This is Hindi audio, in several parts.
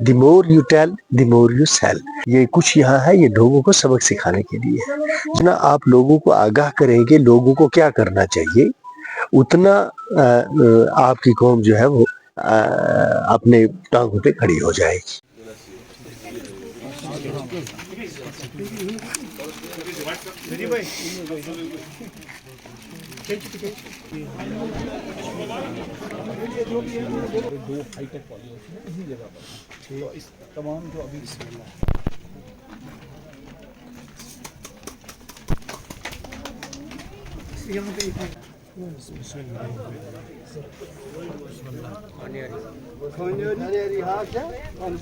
The more you tell the more you sell. ये कुछ यहाँ है, ये लोगों को सबक सिखाने के लिए है। जितना आप लोगों को आगाह करेंगे लोगों को क्या करना चाहिए, उतना आपकी कौम जो है वो अपने टांगों पे खड़ी हो जाएगी। दो हाईटेक कॉलेज है इसी जगह पर, तो इस तमाम जो अभी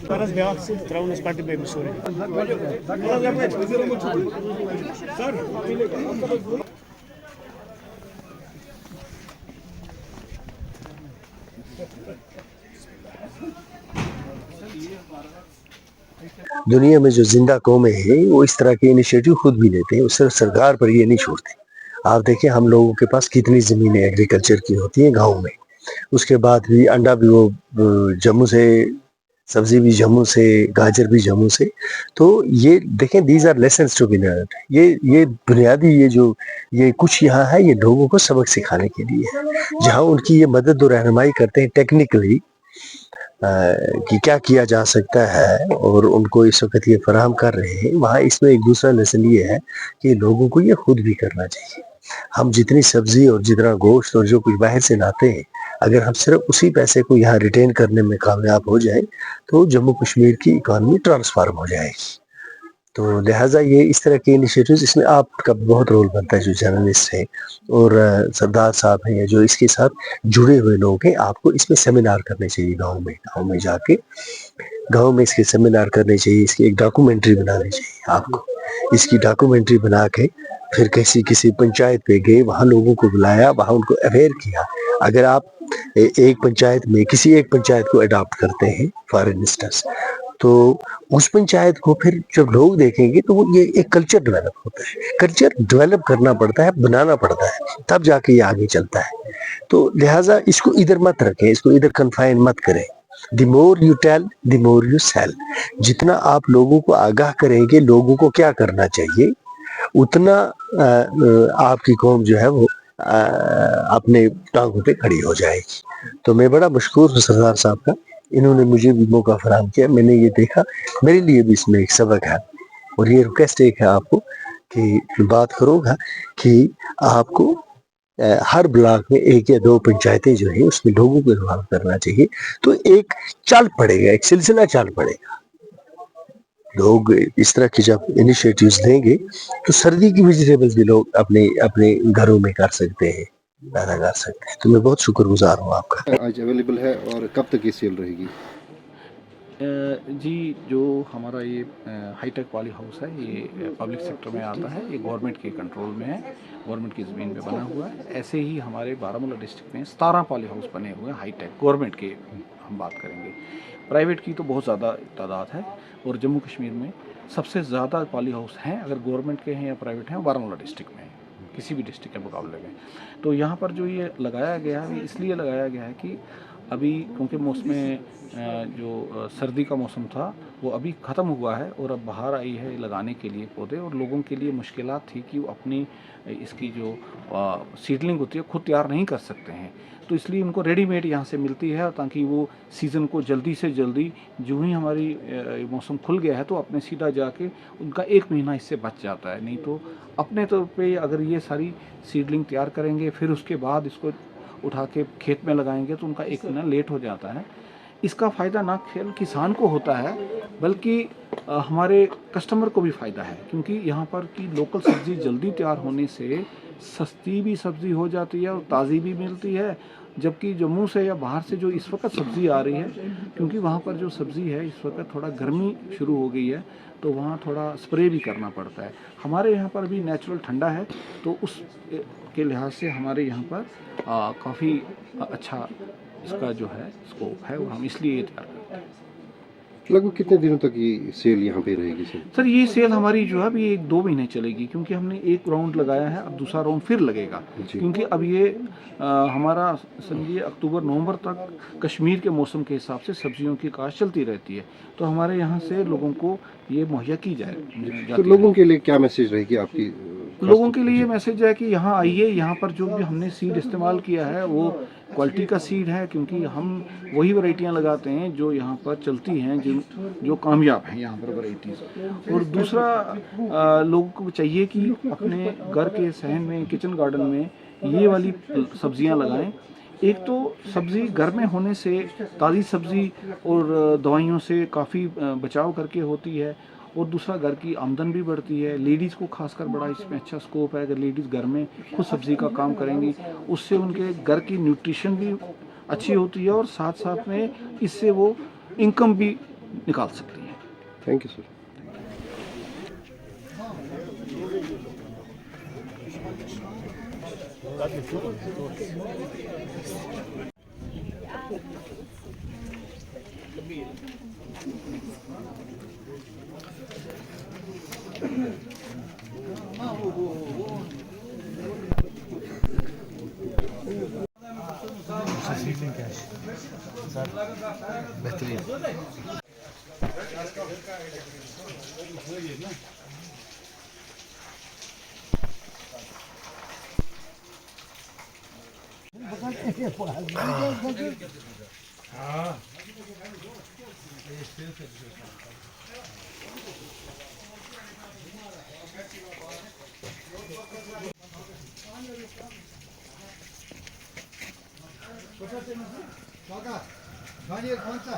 Teraz reakcje, traunu sparty by Missouri. दुनिया में जो जिंदा कौमें हैं वो इस तरह के इनिशिएटिव खुद भी लेते हैं, सिर्फ सरकार पर ये नहीं छोड़ते। आप देखिए हम लोगों के पास कितनी ज़मीनें एग्रीकल्चर की होती हैं गाँव में, उसके बाद भी अंडा भी वो जम्मू से, सब्जी भी जम्मू से, गाजर भी जम्मू से। तो ये देखें, these are lessons to be learned. ये बुनियादी ये कुछ यहाँ है, ये लोगों को सबक सिखाने के लिए है। जहाँ उनकी ये मदद और रहनुमाई करते हैं टेक्निकली कि क्या किया जा सकता है और उनको इस वक्त ये फराहम कर रहे हैं, वहाँ इसमें एक दूसरा लेसन ये है कि लोगों को ये खुद भी करना चाहिए। हम जितनी सब्जी और जितना गोश्त और जो कुछ बाहर से लाते हैं, अगर हम सिर्फ उसी पैसे को यहाँ रिटेन करने में कामयाब हो जाए तो जम्मू कश्मीर की इकॉनमी ट्रांसफॉर्म हो जाएगी। तो लिहाजा ये इस तरह के इनिशिएटिव्स, इसमें आपका बहुत रोल बनता है जो जर्नलिस्ट हैं और सरदार साहब हैं या जो इसके साथ जुड़े हुए लोग हैं। आपको इसमें सेमिनार करने चाहिए गाँव में जाके, गाँव में इसके सेमिनार करने चाहिए, इसकी एक डॉक्यूमेंट्री बनानी चाहिए आपको। इसकी डॉक्यूमेंट्री बना के फिर किसी पंचायत पे गए, वहाँ लोगों को बुलाया, वहाँ उनको अवेयर किया। अगर आप एक पंचायत में किसी एक पंचायत को अडॉप्ट करते हैं फॉर इंस्टेंस, तो उस पंचायत को फिर जब लोग देखेंगे तो वो ये एक कल्चर डेवलप होता है। कल्चर डेवलप करना पड़ता है, बनाना पड़ता है, तब जाके ये आगे चलता है। तो लिहाजा इसको इधर मत रखें, इसको इधर कन्फाइन मत करें। The more you tell the more you sell. जितना आप लोगों को आगाह करेंगे लोगों को क्या करना चाहिए, उतना आपकी कौम जो है वो अपने टांगों पे खड़ी हो जाएगी। तो मैं बड़ा मशकूर हूँ सरदार साहब का, इन्होंने मुझे भी मौका फराहम किया, मैंने ये देखा, मेरे लिए भी इसमें एक सबक है। और ये रिक्वेस्ट एक है आपको कि बात करूँगा कि आपको हर ब्लॉक में एक या दो पंचायतें जो है उसमें लोगों को इन्वॉल्व करना चाहिए। तो एक चल पड़ेगा, एक सिलसिला चल पड़ेगा। लोग इस तरह की जब इनिशिएटिव्स लेंगे तो सर्दी की वेजिटेबल्स भी लोग अपने अपने घरों में कर सकते हैं, पैदा कर सकते हैं। तो मैं बहुत शुक्रगुजार हूँ आपका। आज अवेलेबल है और कब तक ये सेल रहेगी? जी, जो हमारा ये हाईटेक पॉली हाउस है, ये पब्लिक सेक्टर में आता है, ये गवर्नमेंट के कंट्रोल में है, गवर्नमेंट की ज़मीन पे बना हुआ है। ऐसे ही हमारे बारामूला डिस्ट्रिक्ट में 17 पॉली हाउस बने हुए हैं हाईटेक, गवर्नमेंट के हम बात करेंगे। प्राइवेट की तो बहुत ज़्यादा तादाद है, और जम्मू कश्मीर में सबसे ज़्यादा पॉली हाउस हैं, अगर गवर्नमेंट के हैं या प्राइवेट हैं, बारामूला डिस्ट्रिक्ट में है, किसी भी डिस्ट्रिक्ट के मुकाबले में। तो यहाँ पर जो ये लगाया गया है, इसलिए लगाया गया है कि अभी क्योंकि मौसम जो सर्दी का मौसम था वो अभी ख़त्म हुआ है, और अब बाहर आई है लगाने के लिए पौधे, और लोगों के लिए मुश्किलात थी कि वो अपनी इसकी जो सीडलिंग होती है खुद तैयार नहीं कर सकते हैं। तो इसलिए उनको रेडीमेड यहाँ से मिलती है, ताकि वो सीज़न को जल्दी से जल्दी, जो ही हमारी मौसम खुल गया है तो अपने सीधा जाके उनका 1 महीना इससे बच जाता है। नहीं तो अपने तौर पे अगर ये सारी सीडलिंग तैयार करेंगे फिर उसके बाद इसको उठा के खेत में लगाएंगे तो उनका 1 महीना लेट हो जाता है। इसका फ़ायदा ना केवल किसान को होता है, बल्कि हमारे कस्टमर को भी फ़ायदा है, क्योंकि यहाँ पर की लोकल सब्ज़ी जल्दी तैयार होने से सस्ती भी सब्ज़ी हो जाती है और ताज़ी भी मिलती है। जबकि जम्मू से या बाहर से जो इस वक्त सब्ज़ी आ रही है, क्योंकि वहाँ पर जो सब्ज़ी है इस वक्त थोड़ा गर्मी शुरू हो गई है, तो वहाँ थोड़ा स्प्रे भी करना पड़ता है। हमारे यहाँ पर भी नेचुरल ठंडा है, तो उस के लिहाज से हमारे यहाँ पर काफ़ी अच्छा इसका जो है स्कोप है, वो हम इसलिए ये तैयार करते हैं। लगभग कितने दिनों तक ये सेल यहाँ पे रहेगी सर? सर ये सेल हमारी जो है अभी 1-2 महीने चलेगी, क्योंकि हमने एक राउंड लगाया है, अब दूसरा राउंड फिर लगेगा। जी। क्योंकि अब ये हमारा समझिए अक्टूबर-नवंबर तक कश्मीर के मौसम के हिसाब से सब्जियों की काश्त चलती रहती है, तो हमारे यहाँ से लोगों को ये मुहैया की तो लोगों के लिए क्या मैसेज रहेगी आपकी? लोगों के लिए ये मैसेज है कि यहाँ आइए, यहाँ पर जो भी हमने सीड इस्तेमाल किया है वो क्वालिटी का सीड है, क्योंकि हम वही वैरायटियाँ लगाते हैं जो यहाँ पर चलती हैं, जो कामयाब हैं यहाँ पर वैरायटीज़। और दूसरा लोगों को चाहिए कि अपने घर के सहन में, किचन गार्डन में ये वाली सब्जियाँ लगाएं। एक तो सब्ज़ी घर में होने से ताज़ी सब्ज़ी और दवाइयों से काफ़ी बचाव करके होती है, और दूसरा घर की आमदन भी बढ़ती है। लेडीज़ को खासकर बड़ा इसमें अच्छा स्कोप है। अगर लेडीज़ घर में खुद सब्ज़ी का काम करेंगी, उससे उनके घर की न्यूट्रिशन भी अच्छी होती है, और साथ साथ में इससे वो इनकम भी निकाल सकती हैं। Thank you sir. कौन सा